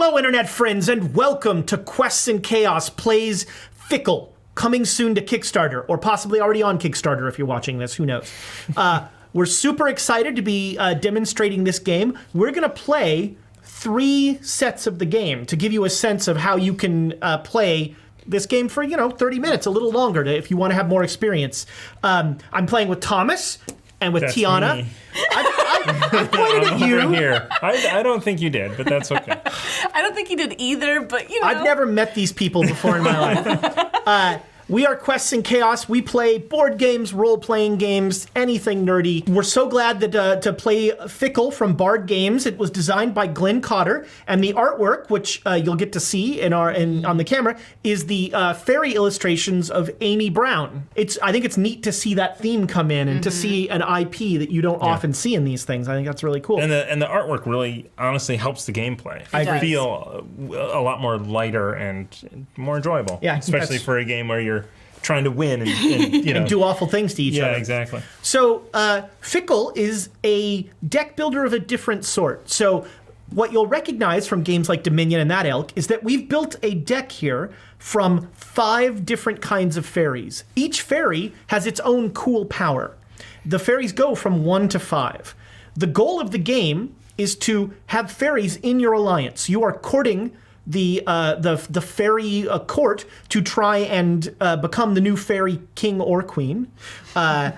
Hello, Internet friends, and welcome to Quests and Chaos Plays Fickle, coming soon to Kickstarter, or possibly already on Kickstarter if you're watching this, who knows. We're super excited to be demonstrating this game. We're going to play 3 sets of the game to give you a sense of how you can play this game for, 30 minutes, a little longer if you want to have more experience. I'm playing with Thomas and with Tiana. I pointed at you. Here. I don't think you did, but that's okay. I don't think he did either, but I've never met these people before in my life. We are Quests and Chaos. We play board games, role-playing games, anything nerdy. We're so glad that to play Fickle from Bard Games. It was designed by Glenn Cotter, and the artwork, which you'll get to see on the camera, is the fairy illustrations of Amy Brown. I think it's neat to see that theme come in and to see an IP that you don't often see in these things. I think that's really cool. And the artwork really, honestly, helps the gameplay. I feel a lot more lighter and more enjoyable. Yeah, especially for a game where you're trying to win and and do awful things to each other. Yeah, exactly. So Fickle is a deck builder of a different sort. So what you'll recognize from games like Dominion and that ilk is that we've built a deck here from 5 different kinds of fairies. Each fairy has its own cool power. The fairies go from 1 to 5. The goal of the game is to have fairies in your alliance. You are courting the fairy court to try and become the new fairy king or queen. I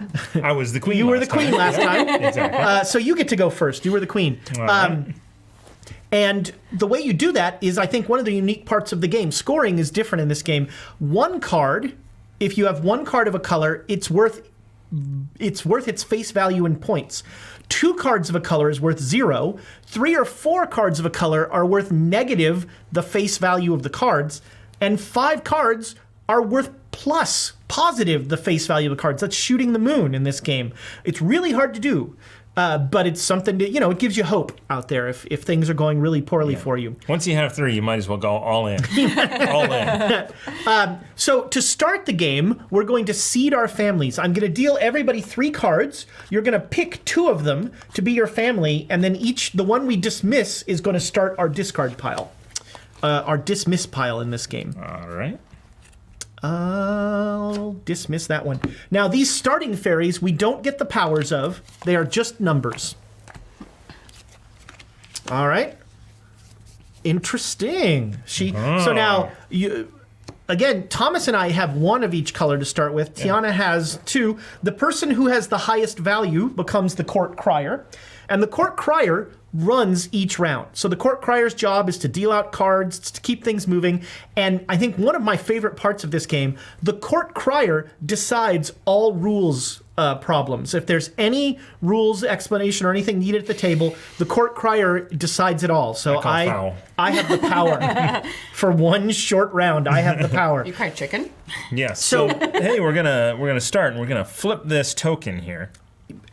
was the queen. You were the queen last time. Exactly. So you get to go first. You were the queen. Right. And the way you do that is, I think, one of the unique parts of the game. Scoring is different in this game. One card, if you have one card of a color, it's worth its face value in points. 2 cards of a color is worth 0. 3 or 4 cards of a color are worth negative the face value of the cards. And 5 cards are worth plus positive the face value of the cards. That's shooting the moon in this game. It's really hard to do. But it's something that, it gives you hope out there if things are going really poorly for you. Once you have 3, you might as well go all in. All in. So to start the game, we're going to seed our families. I'm going to deal everybody 3 cards. You're going to pick 2 of them to be your family, and then the one we dismiss is going to start our discard pile. Our dismiss pile in this game. All right. I'll dismiss that one. Now, these starting fairies, we don't get the powers of. They are just numbers. All right. Interesting. So now, again, Thomas and I have 1 of each color to start with. Tiana has 2. The person who has the highest value becomes the court crier. And the court crier runs each round. So the court crier's job is to deal out cards, to keep things moving. And I think one of my favorite parts of this game, the court crier decides all rules problems. If there's any rules explanation or anything needed at the table, the court crier decides it all. So I have the power. For 1 short round, I have the power. You cry chicken? Yes. So hey, we're gonna start, and we're gonna flip this token here.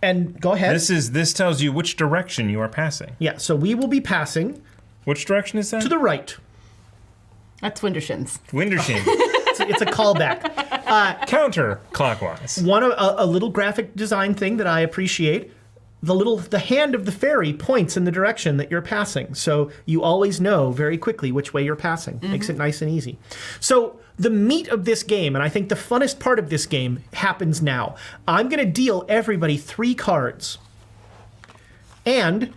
And go ahead. This tells you which direction you are passing. Yeah, so we will be passing. Which direction is that? To the right. That's Windershins. Windershins. It's a callback. Counterclockwise. A little graphic design thing that I appreciate. The hand of the fairy points in the direction that you're passing, so you always know very quickly which way you're passing. Makes it nice and easy. So the meat of this game, and I think the funnest part of this game, happens now. I'm going to deal everybody 3 cards. And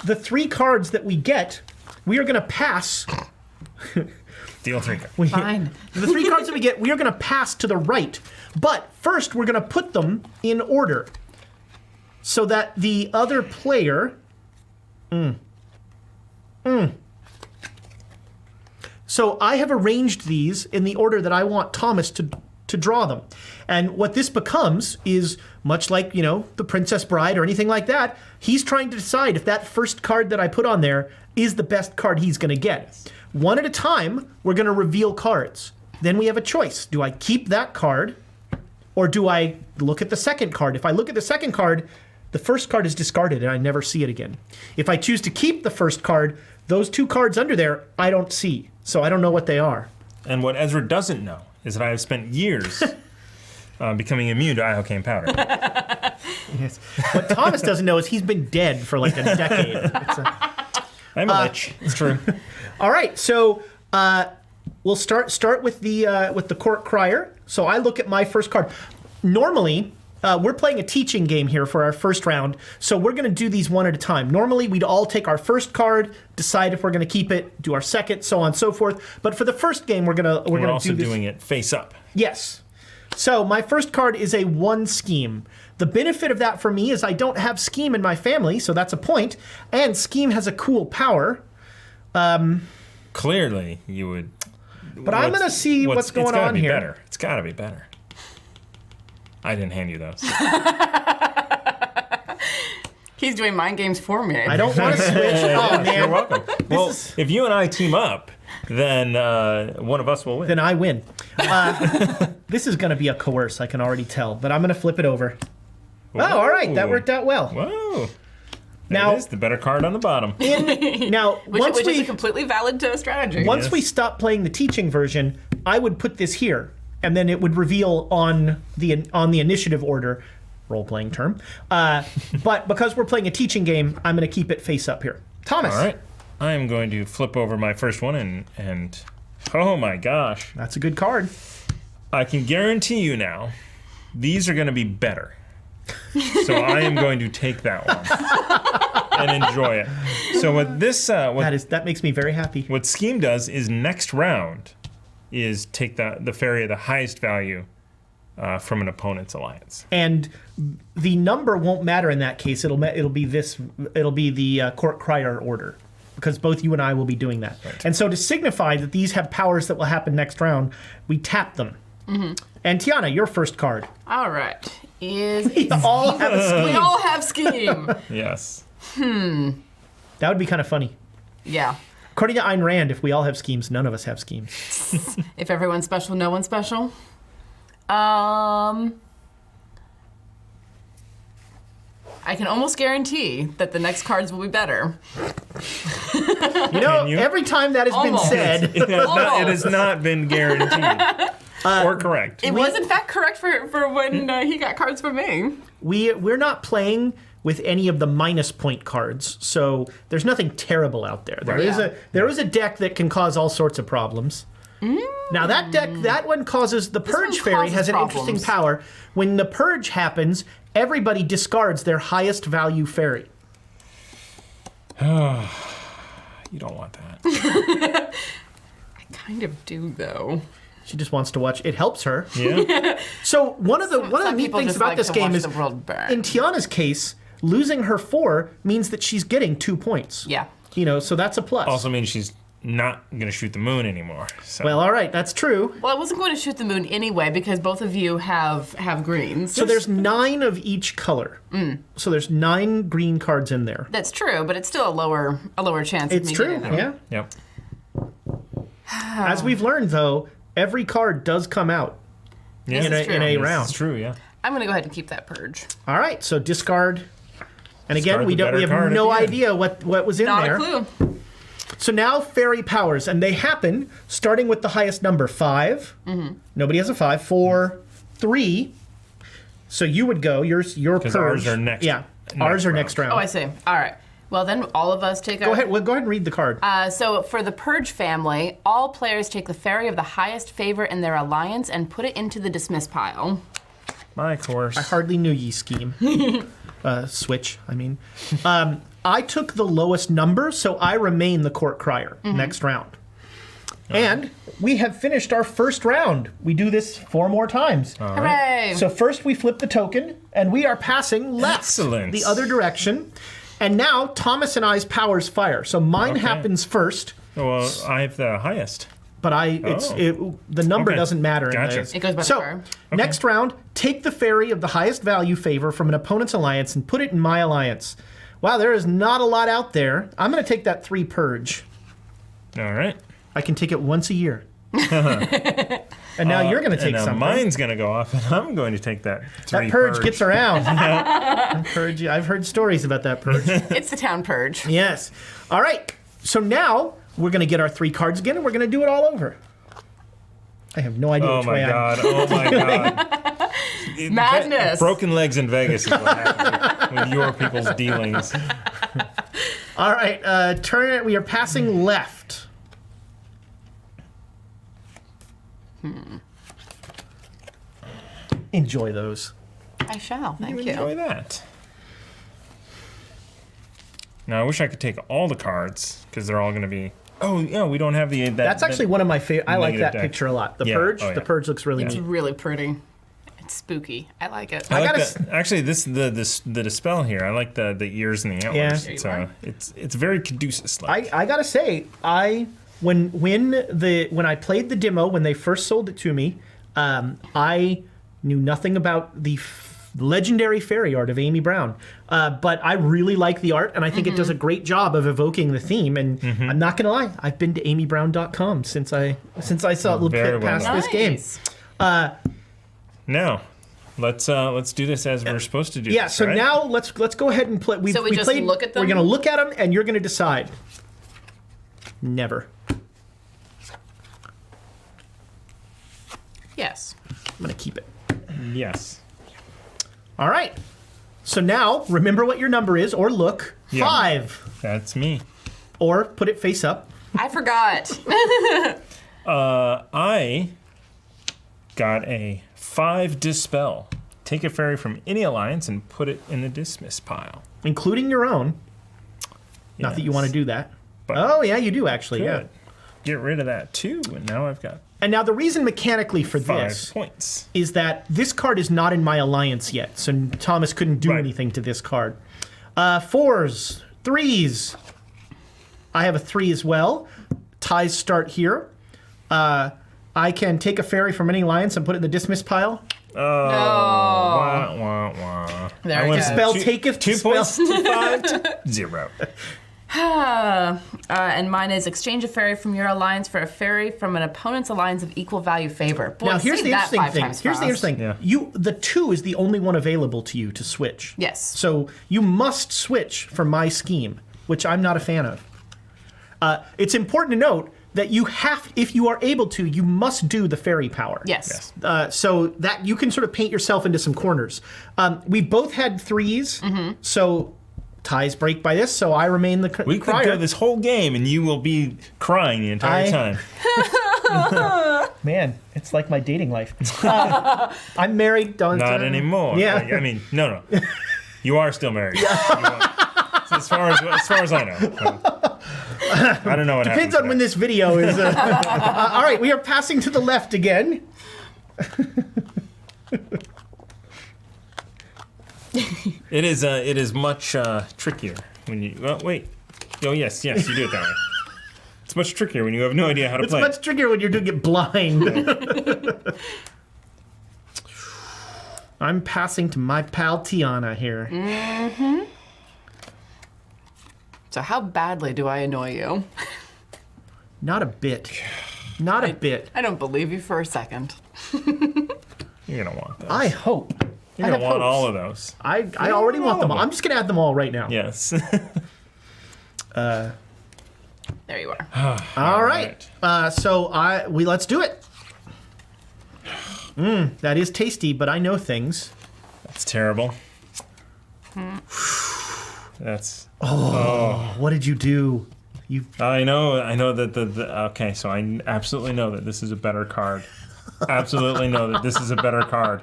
the 3 cards that we get, we are going to pass. Deal 3 cards. Fine. The 3 cards that we get, we are going to pass to the right. But first, we're going to put them in order, so that the other player... So I have arranged these in the order that I want Thomas to draw them. And what this becomes is, much like, the Princess Bride or anything like that, he's trying to decide if that first card that I put on there is the best card he's going to get. 1 at a time, we're going to reveal cards. Then we have a choice. Do I keep that card, or do I look at the second card? If I look at the second card, the first card is discarded and I never see it again. If I choose to keep the first card, those 2 cards under there, I don't see. So I don't know what they are. And what Ezra doesn't know is that I have spent years becoming immune to iocane powder. Yes. What Thomas doesn't know is he's been dead for like a decade. I'm a lich. It's true. All right, so we'll start with the Court Crier. So I look at my first card. Normally, we're playing a teaching game here for our first round, so we're going to do these one at a time. Normally, we'd all take our first card, decide if we're going to keep it, do our second, so on and so forth. But for the first game, we're also do this. doing it face up. Yes. So my first card is a 1 scheme. The benefit of that for me is I don't have scheme in my family, so that's a point. And scheme has a cool power. Clearly, you would. But I'm going to see what's going on here. Better. It's got to be better. I didn't hand you those. He's doing mind games for me. I don't want to switch. Oh, man. You're welcome. Well, if you and I team up, then one of us will win. Then I win. This is going to be a coerce, I can already tell. But I'm going to flip it over. Whoa. Oh, all right. That worked out well. Whoa. Now, it is the better card on the bottom. Which is a completely valid strategy. Once we stop playing the teaching version, I would put this here, and then it would reveal on the initiative order, role-playing term. But because we're playing a teaching game, I'm going to keep it face up here. Thomas. All right. I am going to flip over my first one and oh my gosh. That's a good card. I can guarantee you now, these are going to be better. So I am going to take that one and enjoy it. So what this that makes me very happy. What Scheme does is next round is take the fairy of the highest value from an opponent's alliance. And the number won't matter in that case. It'll be the Court Crier order, because both you and I will be doing that. Right. And so to signify that these have powers that will happen next round, we tap them. Mm-hmm. And Tiana, your first card. All right. We all have a scheme. We all have scheme. Yes. That would be kind of funny. Yeah. According to Ayn Rand, if we all have schemes, none of us have schemes. If everyone's special, no one's special. I can almost guarantee that the next cards will be better. Every time that has been said, it has not been guaranteed. Or correct. It was in fact correct for when he got cards from me. We're not playing with any of the minus point cards, so there's nothing terrible out there. There is a deck that can cause all sorts of problems. Now that one causes the Purge Fairy has an interesting power. When the Purge happens, everybody discards their highest value fairy. You don't want that. I kind of do though. She just wants to watch. It helps her. Yeah. So one of the neat things about this game is, in Tiana's case, losing her 4 means that she's getting 2 points. Yeah. So that's a plus. Also means she's not going to shoot the moon anymore. So. Well, all right, that's true. Well, I wasn't going to shoot the moon anyway because both of you have greens. So there's 9 of each color. So there's 9 green cards in there. That's true, but it's still a lower chance. It's of me true. getting them. Yeah. Yep. As we've learned, though, every card does come out in a round. It's true. Yeah. I'm going to go ahead and keep that Purge. All right, so discard. And again, we Discard have no idea what was in there. Not a clue. So now fairy powers, and they happen starting with the highest number, 5. Mm-hmm. Nobody has a 5. 4, 3. So you would go. Your Purge. Ours are next. Yeah, ours are next round. Oh, I see. All right. Well, then all of us take Go ahead and read the card. So for the Purge family, all players take the fairy of the highest favor in their alliance and put it into the dismiss pile. My course. I hardly knew ye scheme. Switch, I mean. I took the lowest number, so I remain the Court Crier next round. And we have finished our first round. We do this 4 more times. All right. Hooray! So first we flip the token, and we are passing left, Excellent. the other direction. And now Thomas and I's powers fire. So mine happens first. Well, I have the highest. But the number doesn't matter. Gotcha. It goes by the card. Next round, take the fairy of the highest value favor from an opponent's alliance and put it in my alliance. Wow, there is not a lot out there. I'm going to take that 3 Purge. All right. I can take it once a year. And now you're going to take something. Mine's going to go off, and I'm going to take that 3 That Purge gets around. Purge, I've heard stories about that Purge. It's the town Purge. Yes. All right. So now we're going to get our 3 cards again, and we're going to do it all over. I have no idea which way Oh my god. Madness. Broken legs in Vegas is what happens with your people's dealings. All right. Turn it. We are passing left. Enjoy those. I shall. Thank you. Enjoy that. Now, I wish I could take all the cards, because they're all going to be... Oh, yeah, we don't have the... That's actually one of my favorite. I like that deck. picture a lot. The Yeah. Purge. Oh, yeah. The Purge looks really It's neat. really pretty. It's spooky. I like it. I like gotta that. Actually, the dispel here. I like the ears and the antlers. Yeah. It's very Caduceus like. I gotta say, when I played the demo when they first sold it to me, I knew nothing about the legendary fairy art of Amy Brown, but I really like the art, and I think it does a great job of evoking the theme. And I'm not gonna lie, I've been to AmyBrown.com since I saw Very well past done. this game. Nice. Now, let's do this as we're supposed to do. Yeah, this, so right? now let's go ahead and play. So we just played, look at them? We're gonna look at them, and you're gonna decide. Never. Yes. I'm gonna keep it. Yes. All right. So now, remember what your number is, or look. Yeah. 5. That's me. Or put it face up. I forgot. I got a 5 dispel. Take a fairy from any alliance and put it in the dismiss pile. Including your own. Not that you want to do that. But Oh, yeah, you do actually, yeah. Good. Get rid of that too, and now I've got And now the reason mechanically for 5 this points. is that this card is not in my alliance yet, so Thomas couldn't do Right. anything to this card. 4s, 3s. I have a 3 as well. Ties start here. I can take a fairy from any alliance and put it in the dismiss pile. Oh, wah, wah, wah. There I we went go. from Spell two- taketh 2 spell. points to 5 to 0. And mine is exchange a fairy from your alliance for a fairy from an opponent's alliance of equal value favor. Boy, Now here's say the that interesting 5 thing. times Here's the fast. interesting. Yeah. The 2 is the only one available to you to switch. Yes. So you must switch for my scheme, which I'm not a fan of. It's important to note that you have, if you are able to, you must do the fairy power. Yes. So that you can sort of paint yourself into some corners. We both had 3s, so ties break by this. So I remain the We could crier. go this whole game and you will be crying the entire time. Man, it's like my dating life. I'm married. Not anymore. Yeah. I mean, no. You are still married. You are. So as far as I know. I don't know what Depends happens on when next. this video is. All right, we are passing to the left again. It is much trickier when you. Well, wait. Oh yes, you do it that way. It's much trickier when you have no idea how to It's play. much trickier when you're doing it blind. I'm passing to my pal Tiana here. So how badly do I annoy you? Not a bit. Not a bit. I don't believe you for a second. You're gonna want those. I hope. You're I gonna have want hopes. all of those. I already want them all. I'm just going to add them all right now. Yes. There you are. All right. So let's do it. That is tasty, but I know things. That's terrible. That's. What did you do? I know that okay, so I absolutely know that this is a better card. Absolutely know that this is a better card.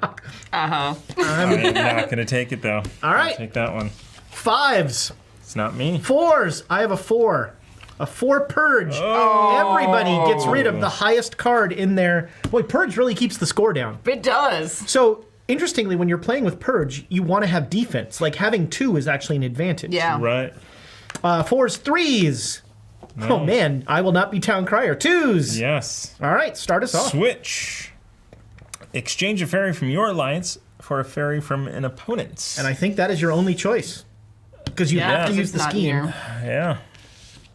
Uh-huh. I'm not gonna take it though. All right. I'll take that one. 5s. It's not me. 4s. I have a 4. A 4 purge. Everybody gets rid of the highest card in their. Boy, purge really keeps the score down. It does. So interestingly, when you're playing with purge, you want to have defense. Like having 2 is actually an advantage. Yeah. Right. 4s, 3s. No. Oh man, I will not be town crier. 2s. Yes. All right, start us off. Switch. Exchange a fairy from your alliance for a fairy from an opponent's. And I think that is your only choice because you have to because use it's the not scheme. here. Yeah.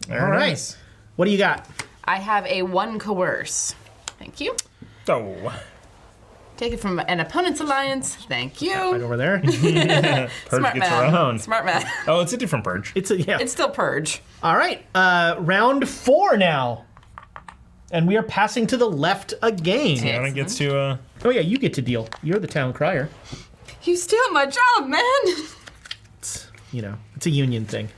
There All it right. is. What do you got? I have a 1 coerce. Thank you. Oh. Take it from an opponent's alliance. Thank you. Right over there. Purge Smart gets man. around. Smart man. Oh, it's a different purge. It's It's still purge. All right. Round 4 now. And we are passing to the left again. Tiana gets to Oh yeah, you get to deal. You're the town crier. You steal my job, man. It's, it's a union thing.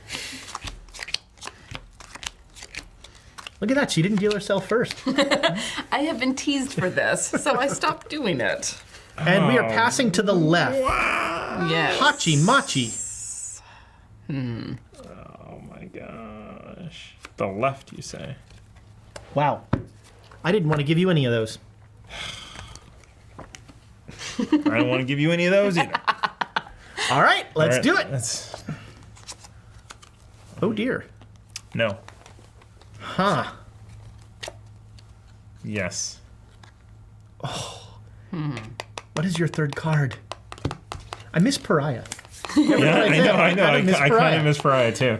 Look at that. She didn't deal herself first. I have been teased for this, so I stopped doing it. And we are passing to the left. Yes. Hachi Machi. Oh my gosh. The left, you say? Wow. I didn't want to give you any of those. I don't want to give you any of those either. All right, let's do it. Oh dear. No. Huh. Yes. What is your third card? I miss Pariah. Yeah, I know. I miss kind Pariah. of miss Pariah too.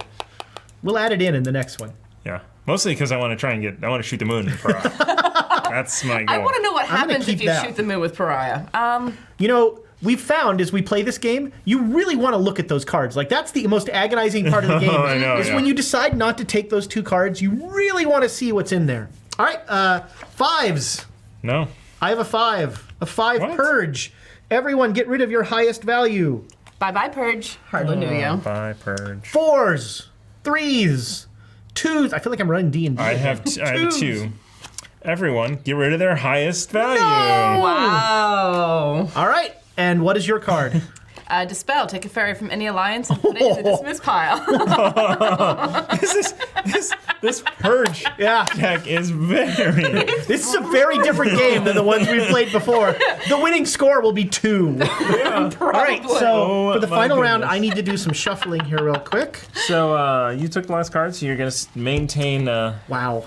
We'll add it in the next one. Yeah. Mostly because I want to shoot the moon in Pariah. That's my goal. I want to know what gonna happens if keep you that. shoot the moon with Pariah. You know, we've found as we play this game, you really want to look at those cards. Like, that's the most agonizing part of the game. I know, is yeah. when you decide not to take those two cards, you really want to see what's in there. All right, fives. No. I have a 5. A 5 What? purge. Everyone get rid of your highest value. Bye-bye, Purge. Hardly knew you. Bye, Purge. 4s, 3s, 2s. I feel like I'm running D&D. I have a 2. Everyone, get rid of their highest value. Wow. All right, and what is your card? Dispel. Take a fairy from any alliance and put it in the dismiss pile. This Purge Yeah, deck is very... this is a very different game than the ones we've played before. The winning score will be 2. All right, so Oh, for the my final round, goodness. I need to do some shuffling here real quick. So, you took the last card, so you're going to maintain Wow.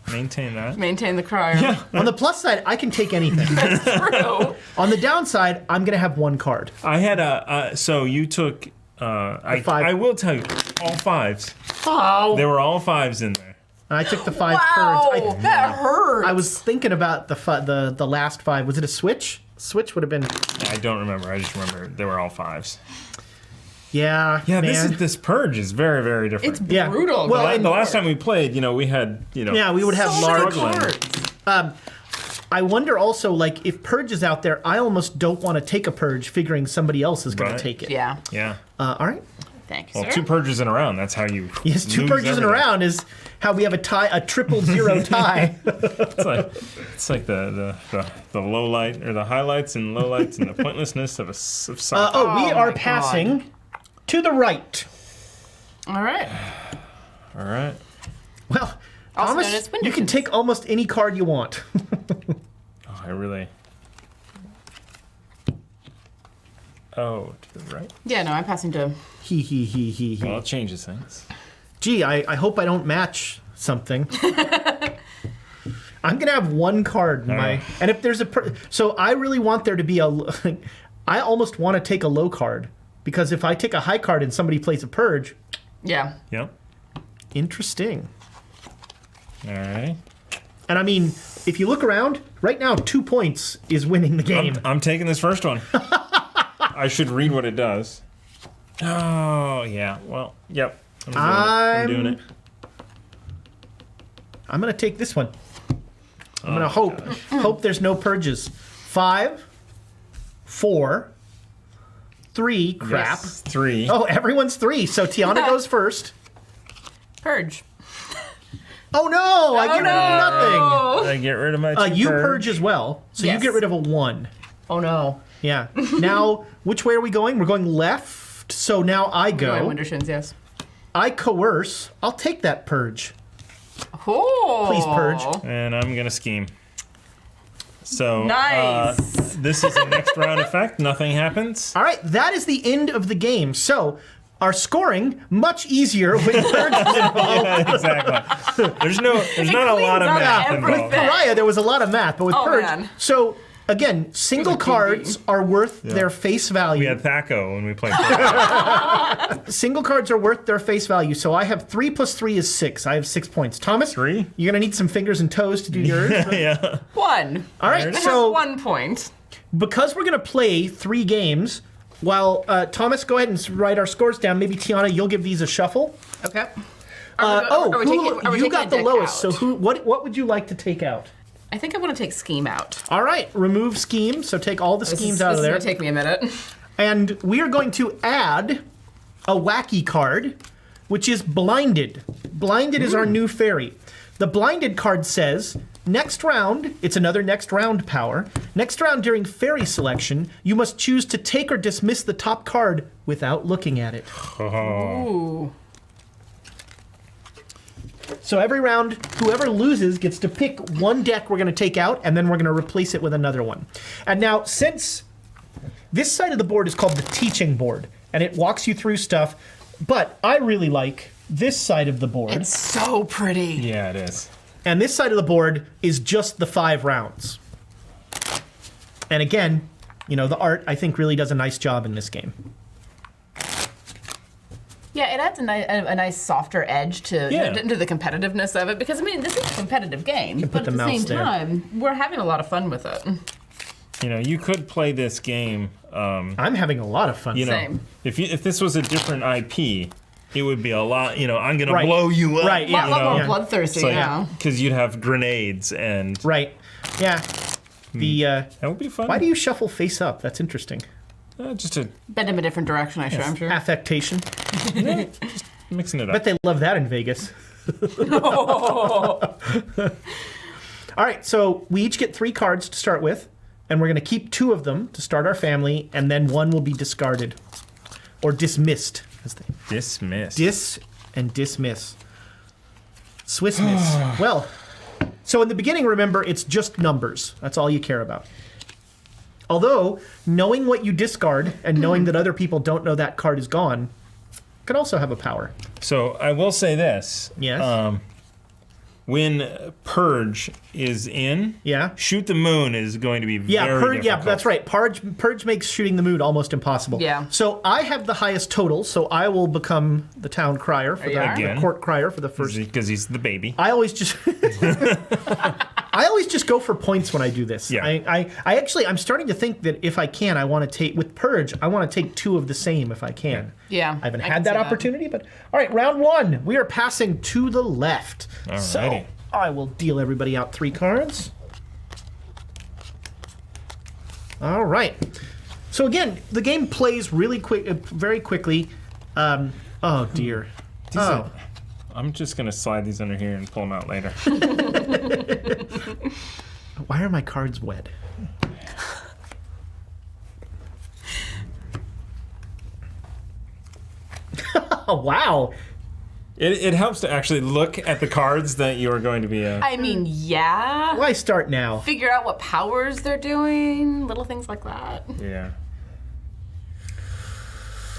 that. Maintain the crier. On the plus side, I can take anything. True. On the downside, I'm going to have 1 card. I had so you took, I 5. will tell you, all 5s. Oh. There were all 5s in there. And I took the 5 Wow, purge. that hurt. I was thinking about the last 5. Was it a switch? Switch would have been. I don't remember. I just remember they were all 5s. Yeah. Yeah, man. this Purge is very, very different. It's Yeah. brutal. Well, going and the last forward. time we played, we had, Yeah, we would have So large. many cards. I wonder also, like, if Purge is out there, I almost don't want to take a Purge, figuring somebody else is going Right. to take it. Yeah. Yeah. All right. Thank you, Well, sir. 2 Purges in a round. That's how you. Yes, 2 lose Purges in a everything. round is how we have a tie, a 0-0 tie. It's like the low light or the highlights and lowlights and the pointlessness of soccer. We Oh are my passing to the right. All right. All right. Well, Also known Thomas, as you can Wintertons. take almost any card you want. Oh, I really. Oh, to the right. Yeah, no, I'm passing to. He. Well, it changes things. Gee, I hope I don't match something. I'm gonna have 1 card in my, and if there's so I really want there to be a. I almost want to take a low card because if I take a high card and somebody plays a Purge, Yeah. Yep. interesting. All right. And I mean, if you look around right now, 2 points is winning the game. I'm taking this first one. I should read what it does. Oh, yeah. Well, yep. I'm doing it. I'm gonna take this one. I'm gonna hope there's no Purges. 5, 4, 3. Crap. Yes, 3. Oh, everyone's 3. So Tiana goes first. Purge. Oh no! I get nothing. Oh. I get rid of my 2 You purge as well, so you Yes. get rid of a 1. Oh no. Yeah. Now, which way are we going? We're going left. So now I Going go. Wintertons, yes. I coerce. I'll take that purge. Oh. Please purge. And I'm going to scheme. So, Nice. this is a next round effect. Nothing happens. All right, that is the end of the game. So, our scoring much easier when purge is involved. Yeah, exactly. There's not a lot of cleans up math everything. involved. Pariah, there was a lot of math, but with Oh, purge. man. So, again, single like cards are worth their face value. We had Thaco when we played. Purge. Single cards are worth their face value. So I have 3 plus 3 is 6. I have 6 points. Thomas, 3? you're gonna need some fingers and toes to do yours. Yeah. 1. All right, I have so 1 point. because we're gonna play 3 games, while Thomas, go ahead and write our scores down. Maybe Tiana, you'll give these a shuffle. Okay. You got the lowest. So what would you like to take out? I think I want to take scheme out. All right, remove scheme. So take all the schemes out of there. This is gonna take me a minute. And we are going to add a wacky card, which is Blinded. Blinded is our new fairy. The blinded card says, next round, it's another next round power. Next round during fairy selection, you must choose to take or dismiss the top card without looking at it. Ooh. So every round, whoever loses gets to pick one deck we're going to take out, and then we're going to replace it with another one. And now, since this side of the board is called the teaching board, and it walks you through stuff, but I really like this side of the board. It's so pretty. Yeah, it is. And this side of the board is just the 5 rounds. And again, you know, the art, I think, really does a nice job in this game. Yeah, it adds a nice softer edge to the competitiveness of it, because, I mean, this is a competitive game, but at the same time, we're having a lot of fun with it. You know, you could play this game. I'm having a lot of fun. You know, Same. if this was a different IP, it would be a lot. You know, I'm gonna blow you up. Right. Yeah. A lot more bloodthirsty. Like, Yeah. Because you'd have grenades and. Right. Yeah. That would be fun. Why do you shuffle face up? That's interesting. Just a Bend him a different direction, I'm sure. Affectation. just mixing it up. Bet they love that in Vegas. All right, so we each get 3 cards to start with, and we're going to keep 2 of them to start our family, and then 1 will be discarded or dismissed. As they Dismiss. And dismiss. Swiss miss. Well, so in the beginning, remember, it's just numbers. That's all you care about. Although, knowing what you discard and knowing that other people don't know that card is gone can also have a power. So I will say this. Yes. When Purge is in, Yeah. Shoot the Moon is going to be very difficult. Yeah, that's right. Purge makes shooting the moon almost impossible. Yeah. So I have the highest total, so I will become the town crier for the court crier for the first. Because he's the baby. I always just go for points when I do this. Yeah. I'm starting to think that if I can, I want to take with Purge. I want to take 2 of the same if I can. Yeah. I haven't had that opportunity, but all right, round 1. We are passing to the left. Alrighty. So I will deal everybody out 3 cards. All right. So again, the game plays really quick, very quickly. Oh dear. I'm just going to slide these under here and pull them out later. Why are my cards wet? Oh, wow. It helps to actually look at the cards that you're going to be... I mean, yeah. Why start now? Figure out what powers they're doing, little things like that. Yeah.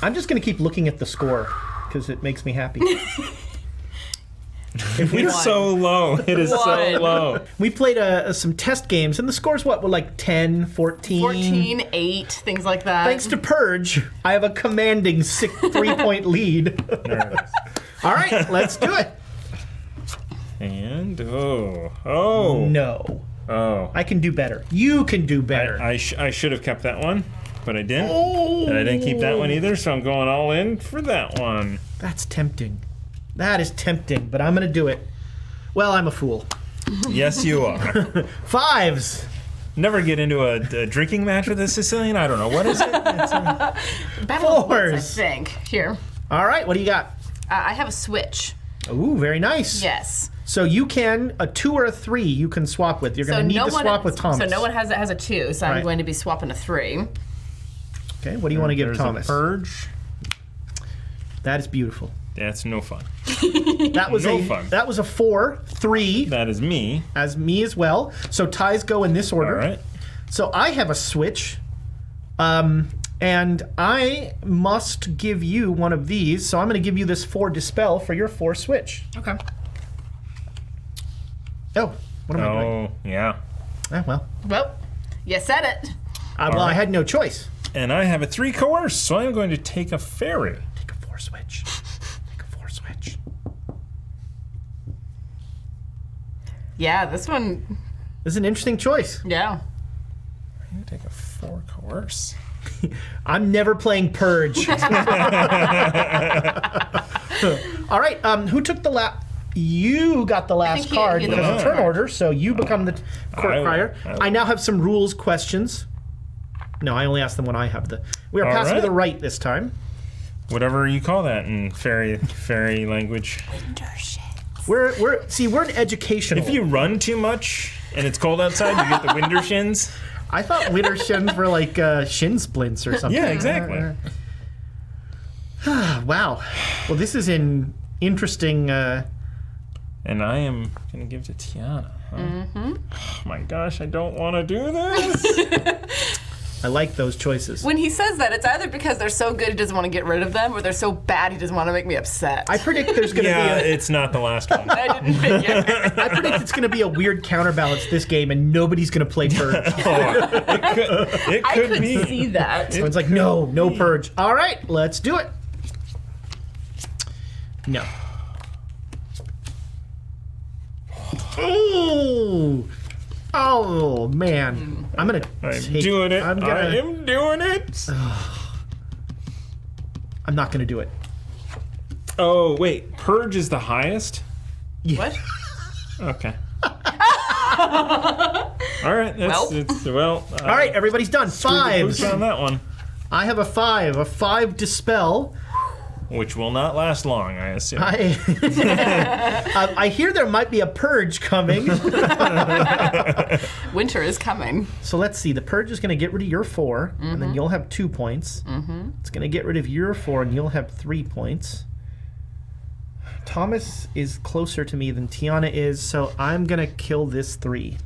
I'm just going to keep looking at the score because it makes me happy. It's so low. It is so low. We played some test games, and the scores, what, were like 10, 14? 14, 8, things like that. Thanks to Purge, I have a commanding 3-point lead. There it is. All right, let's do it. And, oh. No. Oh. I can do better. You can do better. I should have kept that one, but I didn't. Oh. And I didn't keep that one either, so I'm going all in for that one. That's tempting. That is tempting, but I'm going to do it. Well, I'm a fool. Yes, you are. 5s. Never get into a drinking match with a Sicilian? I don't know. What is it? Battle of Wits, 4s. I think. Here. All right, what do you got? I have a switch. Ooh, very nice. Yes. So you can, a 2 or a 3 you can swap with. You're going to need to swap with Thomas. So no one has a 2, so Right. I'm going to be swapping a 3. Okay, what do you want to give There's Thomas? A Purge. That is beautiful. That's no fun. That was No fun. That was a 4, 3, That is me. as me as well. So ties go in this order. All right. So I have a switch, and I must give you one of these. So I'm going to give you this 4 dispel for your 4 switch. Okay. Oh, what am I doing? Oh, yeah. Ah, well, Well, you said it. I right. had no choice. And I have a 3 coerce, so I'm going to take a fairy. Take a 4 switch. Take a 4 switch. Yeah, this one. This is an interesting choice. Yeah. I'm going to take a 4 coerce. I'm never playing Purge. All right, who took the last? You got the last think he- card he had the because of last turn card. order, so you become the court I will- crier. I will. I now have some rules questions. No, I only ask them when I have the. We are All passing to right. the right this time. Whatever you call that in fairy language. Winter shits. We're an educational. If you run too much and it's cold outside, you get the winter shins. I thought winter shins were like shin splints or something. Yeah, exactly. Wow. Well, this is an interesting. And I am gonna give to Tiana. Huh? Oh my gosh, I don't want to do this. I like those choices. When he says that, it's either because they're so good he doesn't want to get rid of them, or they're so bad he doesn't want to make me upset. I predict there's going to be it's not the last one. I didn't figure. I predict it's going to be a weird counterbalance this game, and nobody's going to play Purge. It I could could be. see that. Someone's like, no Purge. All right, let's do it. No. Oh man. I'm going to doing it. I am doing it. I'm not going to do it. Oh, wait. Purge is the highest? Yeah. What? Okay. All right. All right, everybody's done. Fives. Who's on that one? I have a 5. A 5 Dispel. Which will not last long, I assume. I hear there might be a Purge coming. Winter is coming. So let's see. The Purge is going to get rid of your 4, and then you'll have 2 points. It's going to get rid of your 4, and you'll have 3 points. Thomas is closer to me than Tiana is, so I'm going to kill this 3.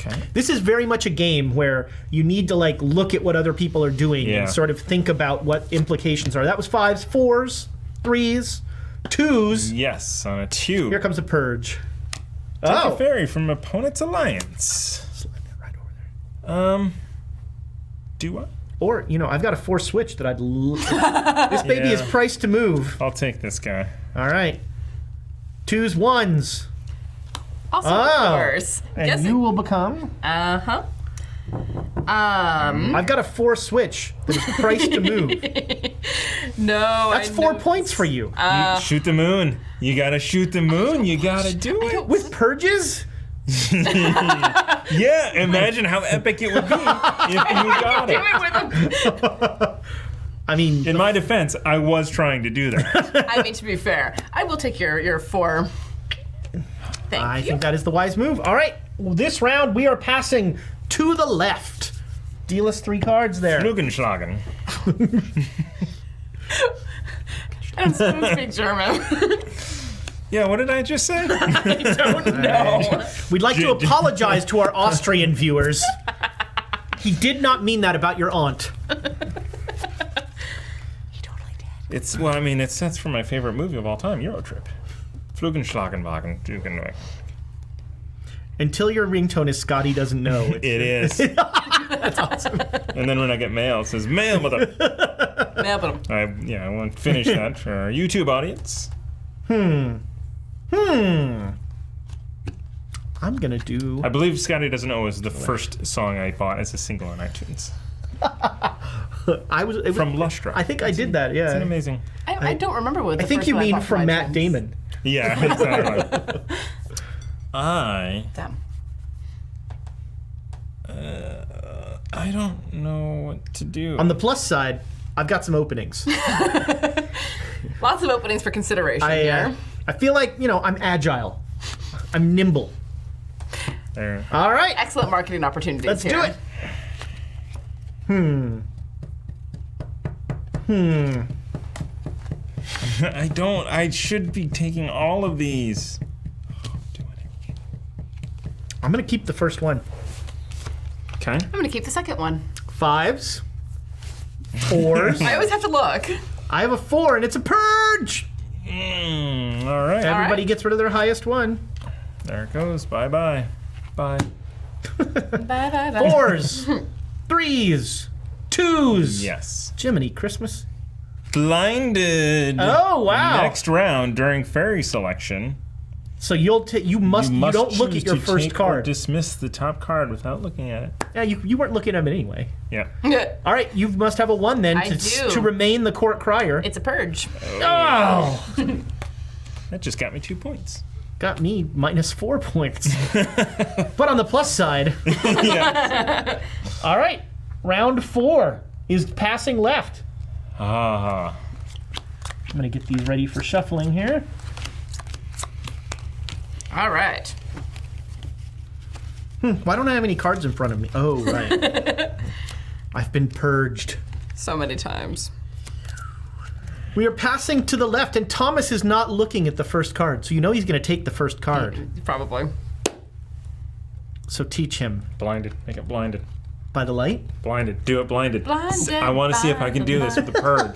Okay. This is very much a game where you need to like look at what other people are doing and sort of think about what implications are. That was 5s, 4s, 3s, 2s. Yes, on a 2. Here comes a Purge. Take a fairy from opponent's alliance. Slide that right over there. Do what? Or, I've got a 4 switch that I'd this baby is priced to move. I'll take this guy. All right. 2s, 1s. Also, of course. And you will become? Uh-huh. I've got a 4 switch that is priced to move. No, That's 4 points for you. You shoot the moon. You gotta shoot the moon. You gotta do it. With Purges? Yeah, imagine how epic it would be if you got it. I mean, in my defense, I was trying to do that. I mean, to be fair, I will take your 4. I think that is the wise move. All right, well, this round we are passing to the left. Deal us 3 cards there. Flugenschlagen. I don't speak German. Yeah, what did I just say? I don't know. We'd like to apologize to our Austrian viewers. He did not mean that about your aunt. He totally did. That's from my favorite movie of all time, Eurotrip. Flugenschlagenwagen. Until your ringtone is Scotty doesn't know. It is. That's awesome. And then when I get mail, it says mail, mother. I want to finish that for our YouTube audience. I'm gonna do. I believe Scotty Doesn't Know is the first song I bought as a single on iTunes. From Lustra. I think I did that. Yeah. It's amazing. I don't remember what. I think you mean from Matt Damon. Yeah, exactly. I don't know what to do. On the plus side, I've got some openings. Lots of openings for consideration here. I feel like, I'm agile. I'm nimble. There. All right. Excellent marketing opportunities. Let's do it. I should be taking all of these. I'm going to keep the first one. Okay. I'm going to keep the second one. 5s. 4s. I always have to look. I have a 4, and it's a Purge. All right. Everybody gets rid of their highest one. There it goes. Bye-bye. Bye. Bye. 4s. 3s. 2s. Yes. Jiminy Christmas. Blinded. Oh, wow. Next round during fairy selection. So you don't look at your first card. Or dismiss the top card without looking at it. Yeah, you weren't looking at them anyway. Yeah. All right, you must have a 1 then to remain the court crier. It's a Purge. Oh! That just got me 2 points. Got me -4 points. But on the plus side. Yeah. All right, round 4 is passing left. Ah. I'm going to get these ready for shuffling here. All right. Why don't I have any cards in front of me? Oh, right. I've been purged. So many times. We are passing to the left, and Thomas is not looking at the first card, so you know he's going to take the first card. Probably. So teach him. Blinded. Make it blinded. By the light? Blinded. Do it blinded. Blinded I want to see if I can do this with the purge.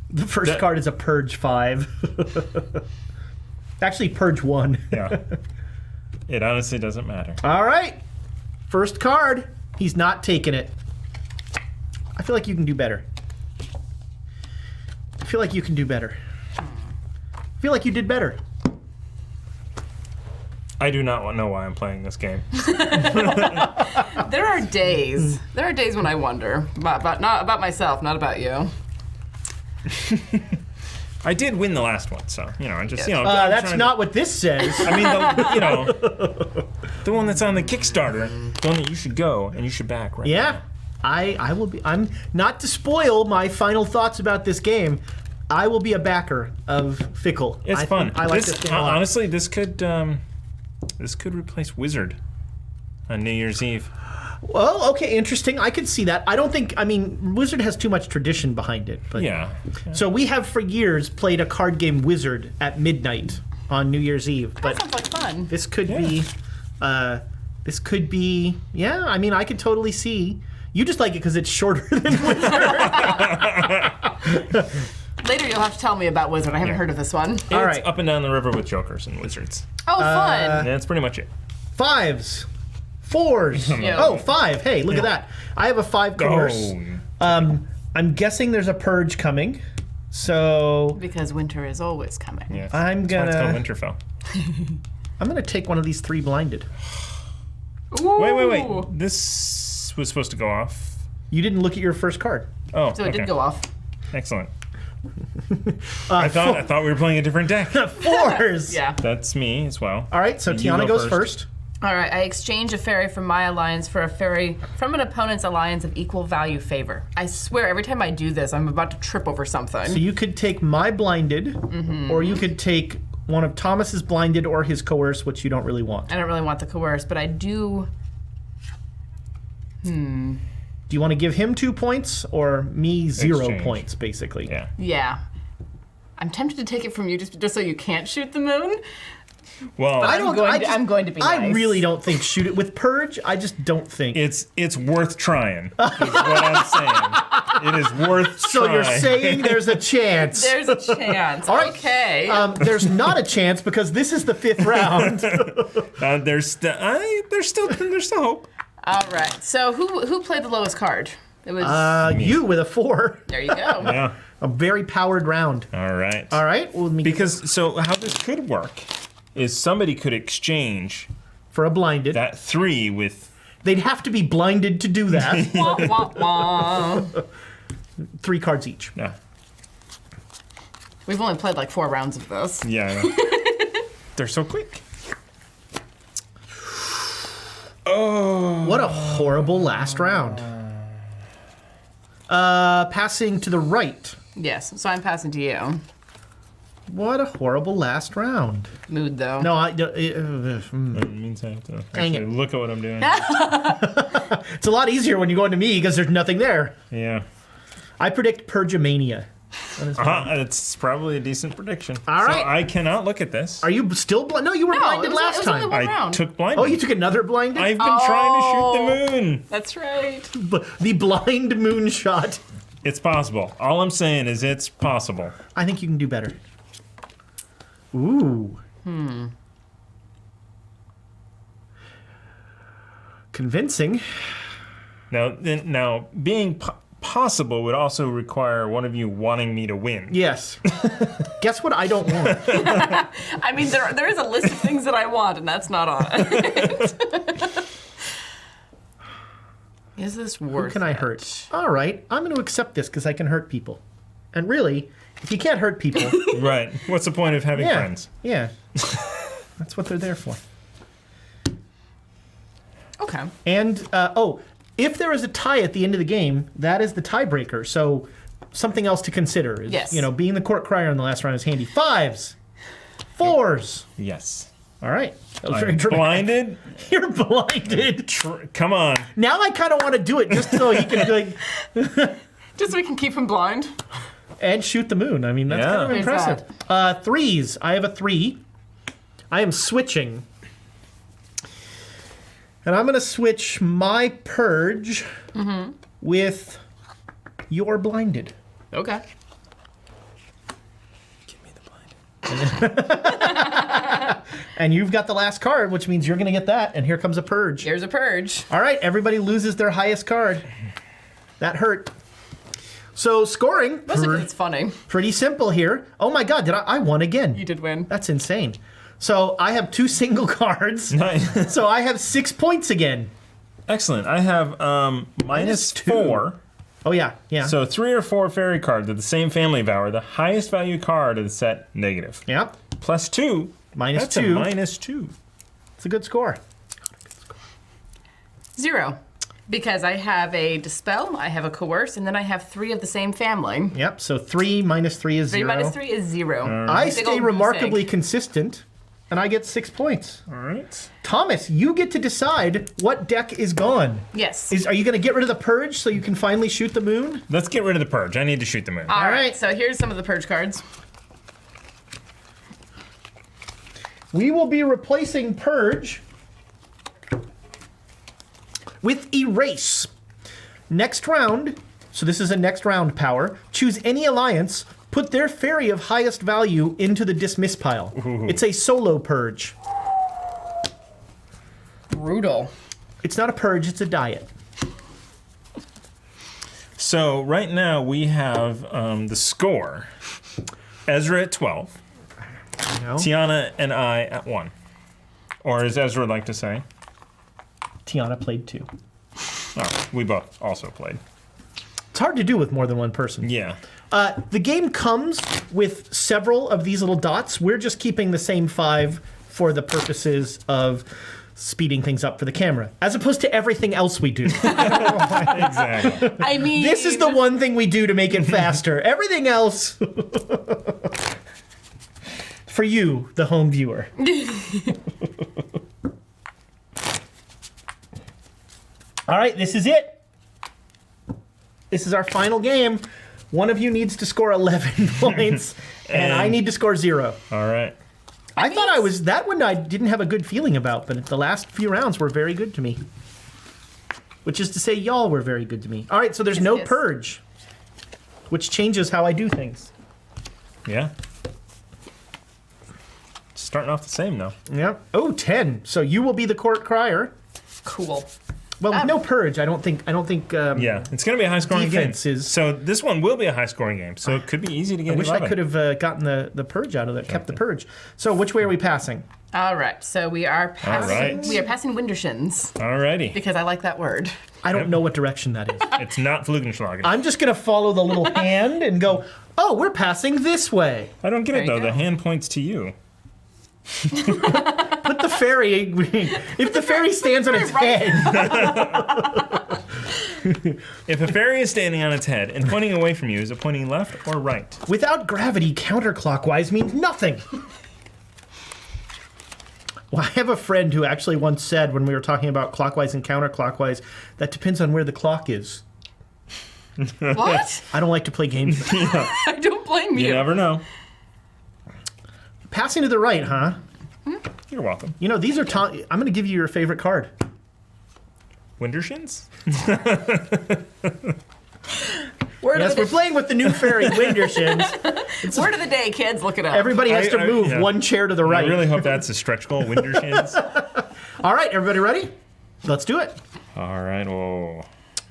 The first card is a Purge 5. Actually, Purge 1. Yeah. It honestly doesn't matter. All right. First card. He's not taking it. I feel like you can do better. I feel like you can do better. I feel like you did better. I do not know why I'm playing this game. There are days. There are days when I wonder not about myself, not about you. I did win the last one, so I'm just I'm That's trying not what this says. I mean, the one that's on the Kickstarter, the one that you should go and you should back, right? Yeah, I will be. I'm not to spoil my final thoughts about this game. I will be a backer of Fickle. It's fun. I like this game a lot. Honestly, this could replace Wizard on New Year's Eve. Well, okay, interesting. I could see that. Wizard has too much tradition behind it. But Yeah. So we have for years played a card game Wizard at midnight on New Year's Eve. But That sounds like fun. this could be. Yeah, I could totally see. You just like it because it's shorter than Wizard. Later you'll have to tell me about Wizard. I haven't heard of this one. It's All right. up and down the river with jokers and wizards. Oh, fun. And that's pretty much it. 5s. 4s. Yeah. Oh, 5. Hey, look at that. I have a 5 course. I'm guessing there's a purge coming. So Because winter is always coming. Yeah. I'm That's why gonna it's called Winterfell. I'm gonna take one of these 3 blinded. Ooh. Wait. This was supposed to go off. You didn't look at your first card. Oh, So it did go off. Excellent. I thought we were playing a different deck. 4s. Yeah. That's me as well. All right, so You Tiana go goes first. first. All right, I exchange a fairy from my alliance for a fairy from an opponent's alliance of equal value favor. I swear, every time I do this, I'm about to trip over something. So you could take my blinded, or you could take one of Thomas's blinded or his coerce, which you don't really want. I don't really want the coerce, but I do. Do you want to give him 2 points or me 0 Exchange. points, basically? Yeah. Yeah. I'm tempted to take it from you just so you can't shoot the moon. Well, I'm going to be I nice. really don't think shoot it with purge. I just don't think. it's worth trying. Is what I'm saying. It is worth So trying. you're saying there's a chance. There's a chance. All right. Okay. There's not a chance because this is the 5th round. there's still hope. All right. So who played the lowest card? It was You with a 4. there. You go. Yeah. A very powered round. All right. All right. Well, let me Because so how this could work is somebody could exchange for a blinded. that 3 with They'd have to be blinded to do that. Wah, wah, wah. 3 cards each. yeah. We've only played like 4 rounds of this. Yeah. I know. They're so quick. Oh. What a horrible last round. Passing to the right. Yes. So I'm passing to you. What a horrible last round. Mood though. No, It means I have to Dang actually look at what I'm doing. it's a lot easier when you go into me because there's nothing there. Yeah. I predict Purgamania. It's probably a decent prediction. All right. So I cannot look at this. Are you still blind? No, you were blinded it was- last it was only time. one I round. took blind. Oh, you took another blinded? I've been trying to shoot the moon. That's right. The blind moonshot. It's possible. All I'm saying is it's possible. I think you can do better. Ooh. Convincing. Now being possible would also require one of you wanting me to win. Yes. Guess what I don't want? I mean, there is a list of things that I want, and that's not on it. Is this worth Who can I it? hurt? All right, I'm going to accept this because I can hurt people. And really, if you can't hurt people, Right. What's the point of having yeah, friends? yeah, that's what they're there for. Okay. And if there is a tie at the end of the game, that is the tiebreaker. So something else to consider. Is, Yes. being the court crier in the last round is handy. 5s, 4s. Yes. All right. That was very I'm dramatic. blinded. You're blinded. Come on. Now I kind of want to do it just so he can Just so we can keep him blind. and shoot the moon. I mean, that's kind of There's impressive. 3s. I have a 3. I am switching. And I'm going to switch my purge with your blinded. Okay. Give me the blinded. And you've got the last card, which means you're going to get that. And here comes a purge. Here's a purge. All right, everybody loses their highest card. That hurt. So scoring, Mostly because it's funny. pretty simple here. Oh my God, I won again. You did win. That's insane. So I have 2 single cards. Nice. So I have 6 points again. Excellent. I have minus 2. 4. Oh yeah, yeah. So 3 or 4 fairy cards of the same family power. The highest value card of the set, negative. Yeah, Plus 2. Minus That's 2. a minus 2. It's a good score. 0. Because I have a dispel, I have a coerce, and then I have 3 of the same family. Yep, so 3 minus 3 is 3 0. minus 3 is 0. I Big stay old remarkably goose egg. consistent, and I get 6 points. All right. Thomas, you get to decide what deck is gone. Yes. Are you going to get rid of the purge so you can finally shoot the moon? Let's get rid of the purge. I need to shoot the moon. All right. right, so here's some of the purge cards. We will be replacing purge with erase. Next round, so this is a next round power, choose any alliance, put their fairy of highest value into the dismiss pile. It's a solo purge. Brutal. It's not a purge, it's a diet. So right now we have the score. Ezra at 12. You know? Tiana and I at 1. Or as Ezra would like to say. Tiana played 2. Oh, we both also played. It's hard to do with more than one person. Yeah. The game comes with several of these little dots. We're just keeping the same 5 for the purposes of speeding things up for the camera, as opposed to everything else we do. Exactly. I mean... This is the one thing we do to make it faster. Everything else, for you, the home viewer. All right, this is it. This is our final game. One of you needs to score 11 points, and I need to score 0. All right. I thought that one I didn't have a good feeling about, but the last few rounds were very good to me. Which is to say, y'all were very good to me. All right, so there's no Yes. purge, which changes how I do things. Yeah. Starting off the same though. Yep. Oh, 10. So you will be the court crier. Cool. Well, with no purge, I don't think. Yeah, it's going to be a high scoring game. Defense is- So this one will be a high scoring game. So it could be easy to get I wish 11. I could have gotten the purge out of that, kept the purge. So which way are we passing? All right, so we are passing. right. We are passing Windershins Alrighty. because I like that word. I don't know what direction that is. It's not Flugenschlagen. I'm just going to follow the little hand and go, oh, we're passing this way. I don't get There it you though. go. The hand points to you. Put the fairy, if the fairy stands on its head. If a fairy is standing on its head and pointing away from you, is it pointing left or right? Without gravity, counterclockwise means nothing. Well, I have a friend who actually once said when we were talking about clockwise and counterclockwise, that depends on where the clock is. What? I don't like to play games. I don't blame you. You never know. Passing to the right, huh? You're welcome. You know, these are I'm going to give you your favorite card. Windershins? Word, Yes, of we're the playing with the new fairy Windershins. word of the day, kids. Look it up. Everybody has to move yeah. one chair to the I right. really hope that's a stretch goal. Windershins? All right, everybody ready? Let's do it. All right. Whoa.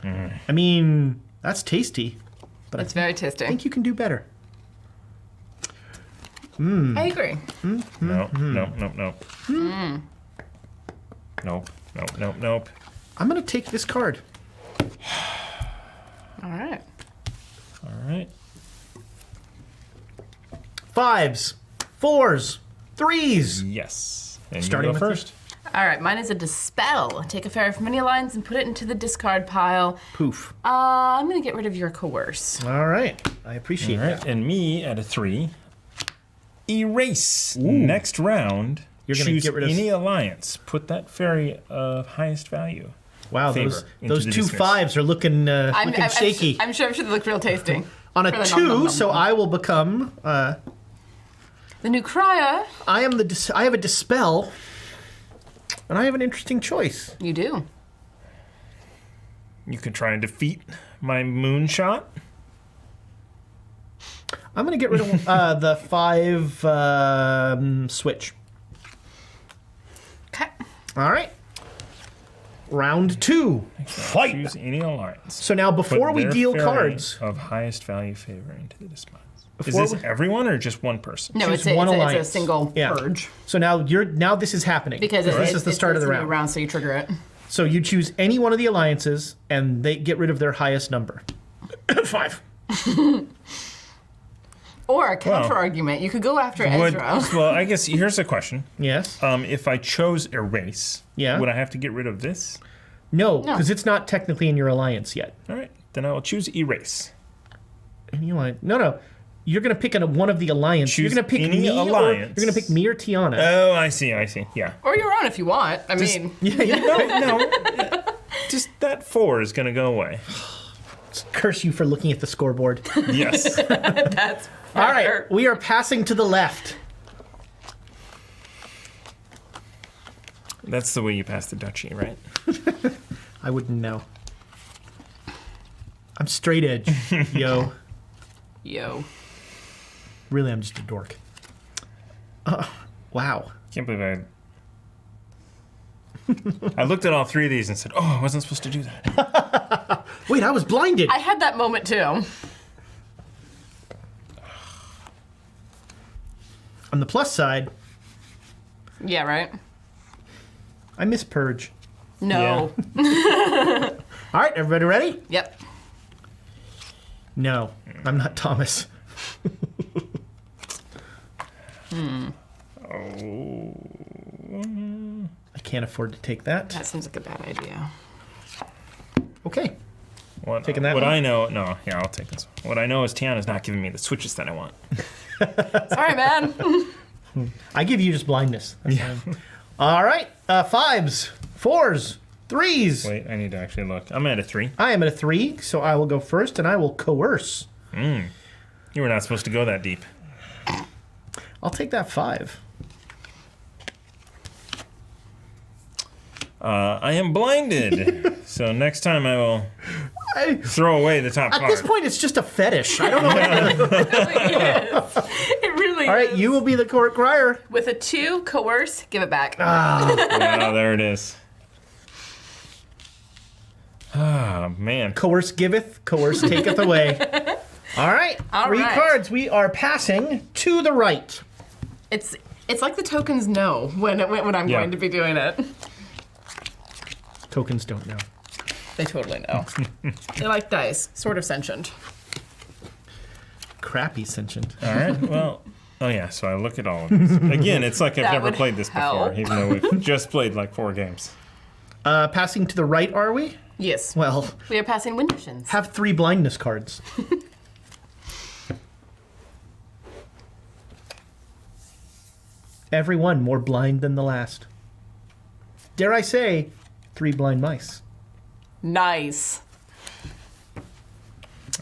I mean, that's tasty, but It's very tasty. I think you can do better. I agree. No, no, no, no. Nope, nope, nope, nope. I'm going to take this card. All right. All right. 5s, 4s, 3s. Yes. And Starting you with go first. All right, mine is a Dispel. Take a fairy from any alliance and put it into the discard pile. Poof. I'm going to get rid of your Coerce. All right. I appreciate that. And me at a 3. Erase. Ooh. Next round, You're gonna choose get rid of any alliance. Put that fairy of highest value. Wow, those 2 5s are looking shaky. I'm sure they look real tasty. On a 2, so I will become... the new Crier. I have a Dispel, and I have an interesting choice. You do. You can try and defeat my Moonshot. I'm going to get rid of the 5 switch. Okay. All right. Round 2. Fight. Choose any alliance. So now before we deal cards... of highest value favor into the display. Is this everyone or just one person? No, it's a single purge. So now this is happening. Because this is the start of the round. So you trigger it. So you choose any one of the alliances, and they get rid of their highest number. 5. Or a counter argument. You could go after Ezra. Well, I guess here's a question. Yes. If I chose Erase, would I have to get rid of this? No, because it's not technically in your alliance yet. All right, then I will choose Erase. No. You're going to pick one of the alliance. You're going to pick me alliance. You're going to pick me or Tiana. Oh, I see. Yeah. Or your own if you want. I mean. No. Just that 4 is going to go away. Curse you for looking at the scoreboard. Yes. That's fair. All right, we are passing to the left. That's the way you pass the duchy, right? I wouldn't know. I'm straight edge, yo. Really, I'm just a dork. Wow. Can't believe I looked at all 3 of these and said, I wasn't supposed to do that. Wait, I was blinded. I had that moment too. On the plus side. Yeah, right? I miss Purge. No. Yeah. All right, everybody ready? Yep. No, I'm not Thomas. I can't afford to take that. That seems like a bad idea. Okay. Taking that one? I know, I'll take this one. What I know is Tiana's not giving me the switches that I want. Sorry, man. I give you just blindness. All right, 5s, 4s, 3s. Wait, I need to actually look. I'm at a 3. I am at a 3, so I will go first, and I will coerce. You were not supposed to go that deep. I'll take that 5. I am blinded. So next time I will throw away the top card. At this point, it's just a fetish. I don't know. It really is. All right, you will be the court crier. With a 2, coerce, give it back. Wow, there it is. Oh, man. Coerce giveth, coerce taketh away. All right, 3 cards. We are passing to the right. It's like the tokens know when I'm going to be doing it. Tokens don't know. They totally know. They like dice, sort of sentient. Crappy sentient. All right, well, so I look at all of these. Again, it's like I've never played this before, even though we've just played like 4 games. Passing to the right, are we? Yes. Well, we are passing Wintershins. Have 3 blindness cards. Every one more blind than the last. Dare I say, 3 blind mice. Nice.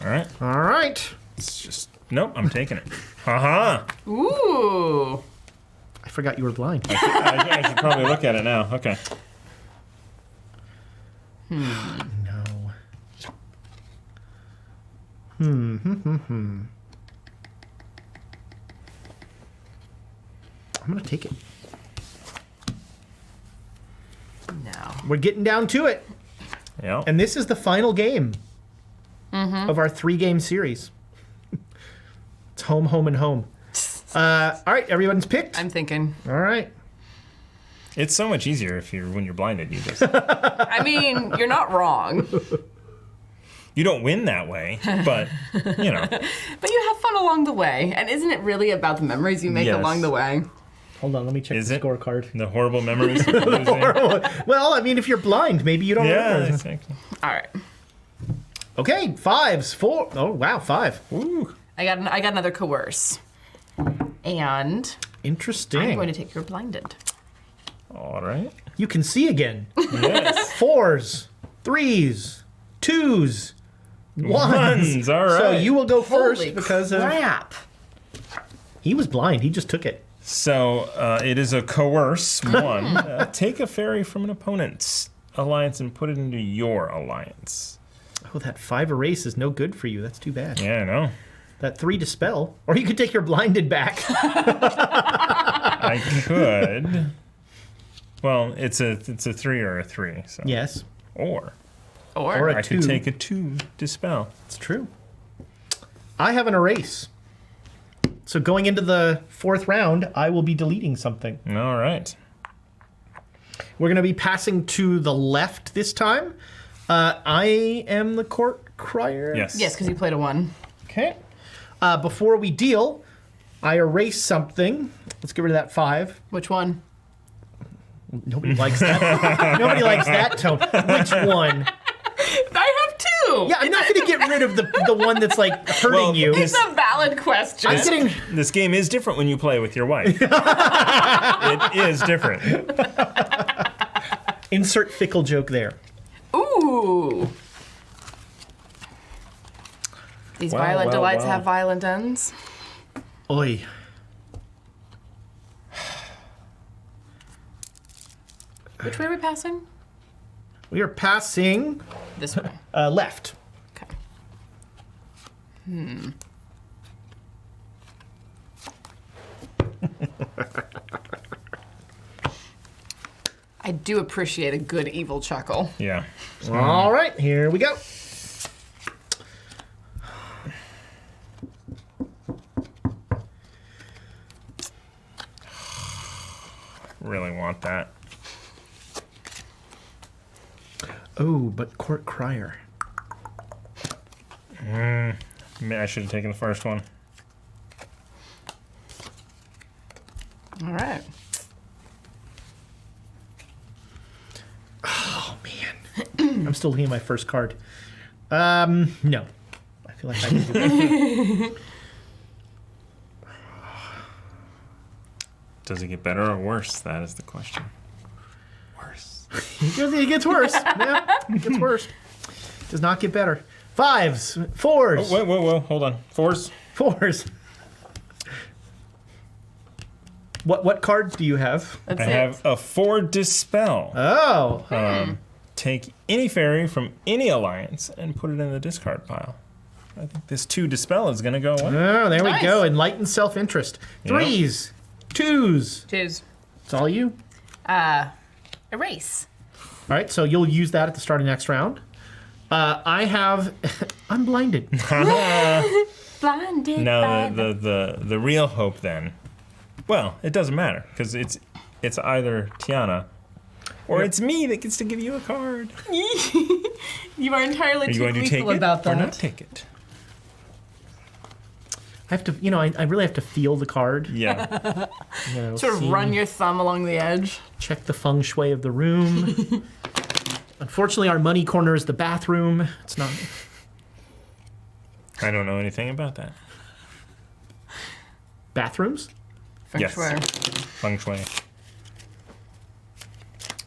All right. All right. It's just, nope, I'm taking it. Haha. Ooh. I forgot you were blind. I should probably look at it now. Okay. No. I'm going to take it. No. We're getting down to it. Yeah. And this is the final game of our 3-game series. It's home, home, and home. All right, everyone's picked? I'm thinking. All right. It's so much easier when you're blinded. You just. I mean, you're not wrong. You don't win that way, but, you know. But you have fun along the way. And isn't it really about the memories you make along the way? Hold on, let me check Is the it? scorecard. The horrible memories of losing. Well, I mean, if you're blind, maybe you don't remember. Exactly. All right. Okay, 5s, 4. Oh, wow, 5. Ooh. I got another coerce. And Interesting. I'm going to take your blinded. All right. You can see again. Yes. 4s, 3s, 2s, 1s. All right. So you will go first Holy because crap. he was blind. He just took it. So it is a coerce 1. Take a fairy from an opponent's alliance and put it into your alliance. Oh, that 5 erase is no good for you. That's too bad. Yeah, I know. That 3 dispel. Or you could take your blinded back. I could. Well, it's a 3 or a 3. So. Yes, Or or a I 2. could take a 2 dispel. It's true. I have an erase. So going into the 4th round, I will be deleting something. All right. We're going to be passing to the left this time. I am the court crier. Yes. Yes, because you played a 1. Okay. Before we deal, I erase something. Let's get rid of that 5. Which one? Nobody likes that. Nobody likes that tone. Which one? I have 2. Yeah, I'm not going to get rid of the one that's like hurting Well, you. It's a valid question. I'm getting. This game is different when you play with your wife. It is different. Insert Fickle joke there. Ooh. These Wow, violent wow, delights wow. have violent ends. Oi. Which way are we passing? We are passing This way. left. Okay. I do appreciate a good evil chuckle. Yeah. All right, here we go. Really want that. Oh, but court crier. Maybe I should have taken the first one. All right. Oh man, I'm still looking at my first card. No, I feel like I can do it. Does it get better or worse? That is the question. Worse. It gets worse. Yeah, it gets worse. Does not get better. 5s, 4s, Oh, whoa. Hold on. 4s. 4s. What cards do you have? That's I it. have a 4 dispel. Oh, Take any fairy from any alliance and put it in the discard pile. I think this 2 dispel is going to go away. oh, there we Nice. go. Enlightened self-interest. 3s, 2s. 2s. It's all you. Erase. All right, so you'll use that at the start of next round. I have. I'm blinded. Blinded. Now the real hope then. Well, it doesn't matter because it's either Tiana or it's me that gets to give you a card. You are entirely Are you too going to take lethal it about or that. not take it? I have to, I really have to feel the card. Yeah. Sort of see, run your thumb along the edge. check the feng shui of the room. Unfortunately, our money corner is the bathroom. It's not. I don't know anything about that. Bathrooms? Feng Yes. shui. Feng Shui.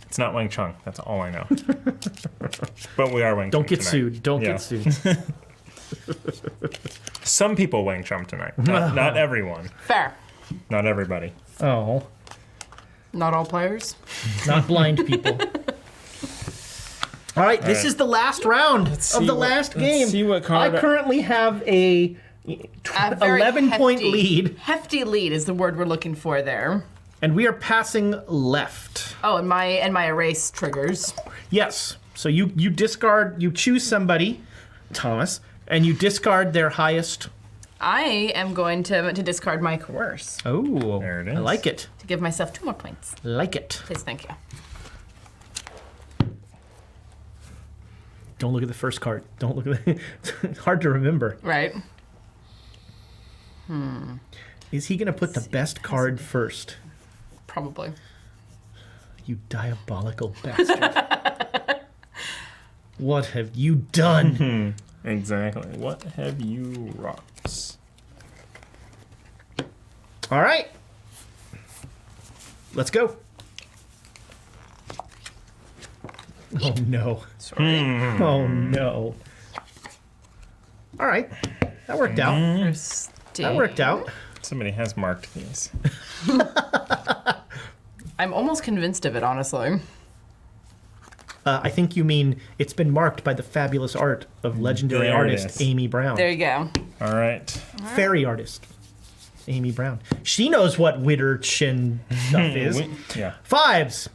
It's not Wang Chung. That's all I know. But we are Wang Don't Chung get tonight. sued. Don't Yeah. get sued. Some people Wang Chung tonight. Not everyone. Fair. Not everybody. Oh, Not all players. not blind people. All right, this right. is the last round of see the what- last let's game. see what card I currently have a Very 11-point hefty- lead, Hefty lead is the word we're looking for there. and we are passing left. Oh, and my erase triggers. Yes. So you discard, you choose somebody, Thomas, and you discard their highest. I am going to discard my coerce Oh, There it I is. like it. to give myself 2 more points. Like it. Please, thank you. Don't look at the first card. Don't look at the. It's hard to remember. Right. Is he going to put the best card first? Probably. You diabolical bastard. What have you done? Exactly. What have you wrought? All right. Let's go. Oh, no. Sorry. Oh, no. All right. That worked out. That worked out. Somebody has marked these. I'm almost convinced of it, honestly. I think you mean it's been marked by the fabulous art of legendary There it artist is. Amy Brown. There you go. All right. Fairy artist Amy Brown. She knows what Witterchin stuff is. Yeah. 5s.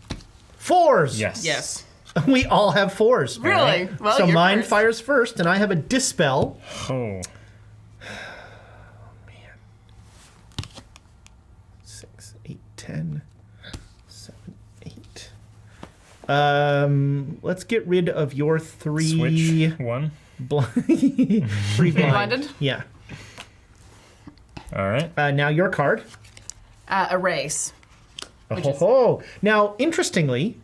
4s. Yes. Yes. We all have 4s. Really? Well, So you're mine first. fires first, and I have a Dispel. Oh. 6, 8, 10, 7, 8. Let's get rid of your 3 Switch one. 3 blind. Blinded? Yeah. All right. Now your card. Erase. Which is- Now, interestingly,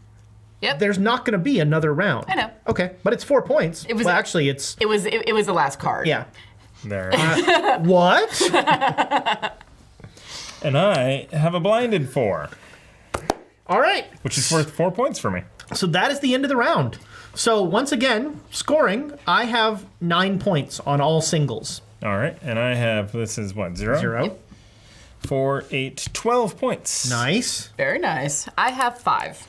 Yep. there's not going to be another round. I know. Okay, but it's 4 points. It was- well, actually, it's It was the last card. yeah. There. What? And I have a blinded 4, All right. which is worth 4 points for me. So that is the end of the round. So once again, scoring, I have 9 points on all singles. All right. And I have, this is what, 0? 0. 4, 8, 12 points. Nice. Very nice. I have 5.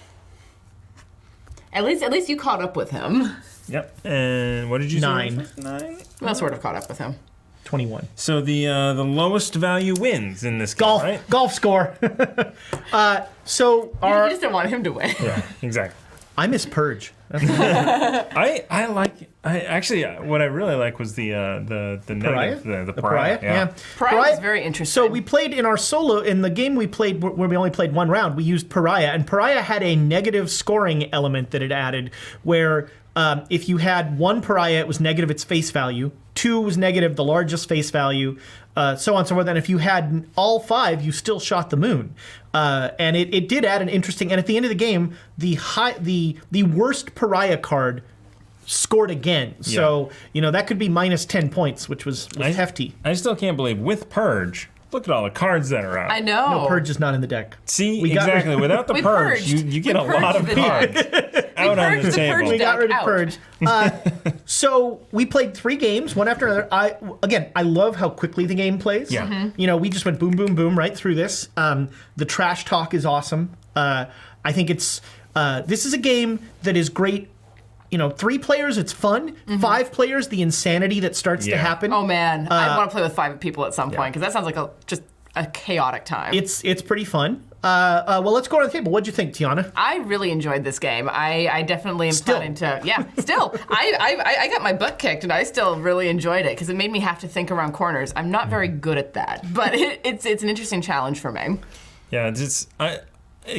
At least you caught up with him. Yep. And what did you say? 9. 9? Well, sort of caught up with him. 21. So the lowest value wins in this game, Golf. right? Golf score. So You our just didn't want him to win. Yeah, exactly. I miss Purge. I like. I actually what I really like was the Pariah? negative, the Pariah? Yeah. Pariah is very interesting. So we played in our solo, in the game we played where we only played one round, we used Pariah, and Pariah had a negative scoring element that it added where if you had 1 Pariah, it was negative its face value, 2 was negative the largest face value, so on and so forth. And if you had all 5, you still shot the moon. And it did add an interesting, and at the end of the game, the worst Pariah card scored again. So, that could be minus 10 points, which was hefty. I still can't believe with Purge. Look at all the cards that are out. I know. No, Purge is not in the deck. See, We got- exactly. Without the We Purge, purged. you get We a lot of purged the cards out on purged the the table. Purge We got rid of out. Purge. So we played 3 games, one after another. I love how quickly the game plays. Yeah. Mm-hmm. We just went boom, boom, boom right through this. The trash talk is awesome. I think this is a game that is great. 3 players, it's fun. 5 players, the insanity that starts to Yeah. happen. Oh man, I want to play with 5 people at some point because that sounds like just a chaotic time. It's pretty fun. Well, let's go around the table. What'd you think, Tiana? I really enjoyed this game. I definitely am Still. planning to. Yeah, still. I got my butt kicked, and I still really enjoyed it because it made me have to think around corners. I'm not very good at that, but it's an interesting challenge for me. Yeah,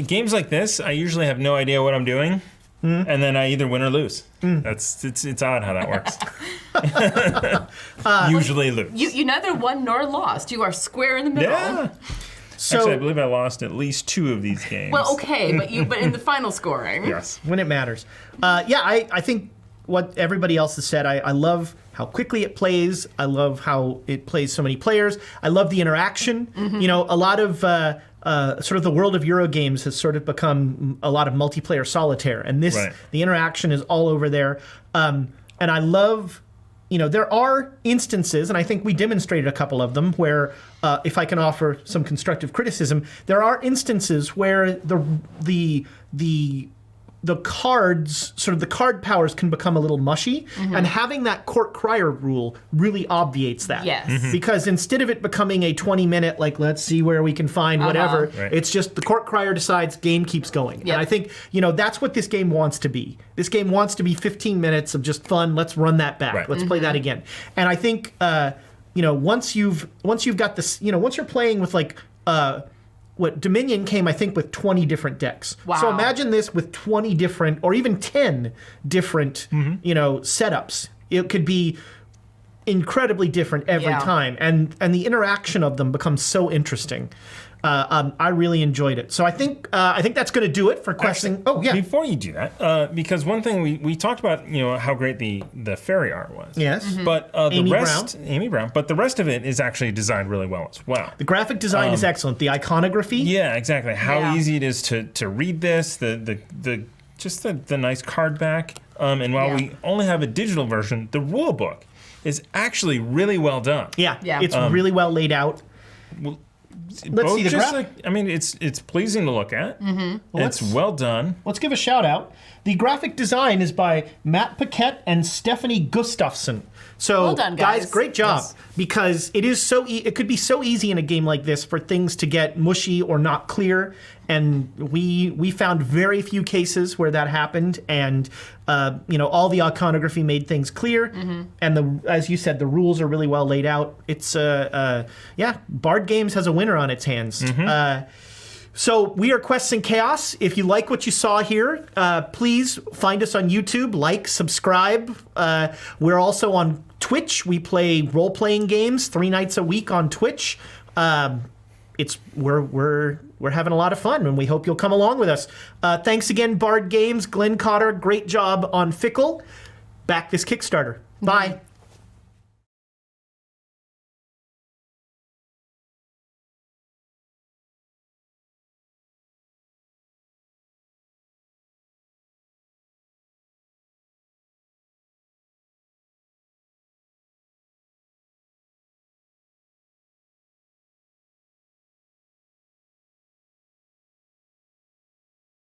games like this, I usually have no idea what I'm doing, and then I either win or lose. It's odd how that works. Usually lose. You neither won nor lost. You are square in the middle. Yeah. So Actually, I believe I lost at least 2 of these games. Well, okay, but in the final scoring. Yes. when it matters. I think what everybody else has said, I love how quickly it plays. I love how it plays so many players. I love the interaction. A lot of sort of the world of Euro games has sort of become a lot of multiplayer solitaire. And this, Right. the interaction is all over there. And I love, there are instances, and I think we demonstrated a couple of them, where if I can offer some constructive criticism, there are instances where the cards, sort of the card powers can become a little mushy, and having that court crier rule really obviates that. Yes. Mhm. Because instead of it becoming a 20-minute, let's see where we can find whatever, Right. it's just the court crier decides, game keeps going. Yep. And I think, that's what this game wants to be. This game wants to be 15 minutes of just fun, let's run that back, Right. let's play that again. And I think, once you've got this, once you're playing with what Dominion came, I think, with 20 different decks. Wow. So imagine this with 20 different, or even 10 different, setups. It could be incredibly different every Yeah. time, and the interaction of them becomes so interesting. I really enjoyed it. So I think that's going to do it for questing. Actually, Oh yeah. Before you do that, because one thing we talked about, how great the fairy art was. Yes. But Amy Brown. But the rest of it is actually designed really well as well. The graphic design is excellent. The iconography. Yeah, exactly. How easy it is to read this. The nice card back. And while we only have a digital version, the rule book is actually really well done. Yeah. It's really well laid out. Let's see the graphic. It's pleasing to look at. It's well done. Let's give a shout out. The graphic design is by Matt Paquette and Stephanie Gustafson. So, well done, guys. great job. Yes. Because it is it could be so easy in a game like this for things to get mushy or not clear. And we found very few cases where that happened. And, all the iconography made things clear. And as you said, the rules are really well laid out. It's, Bard Games has a winner on its hands. So we are Quests and Chaos. If you like what you saw here, please find us on YouTube, subscribe. We're also on Twitch. We play role-playing games 3 nights a week on Twitch. We're having a lot of fun, and we hope you'll come along with us. Thanks again, Bard Games, Glenn Cotter. Great job on Fickle. Back this Kickstarter. Bye.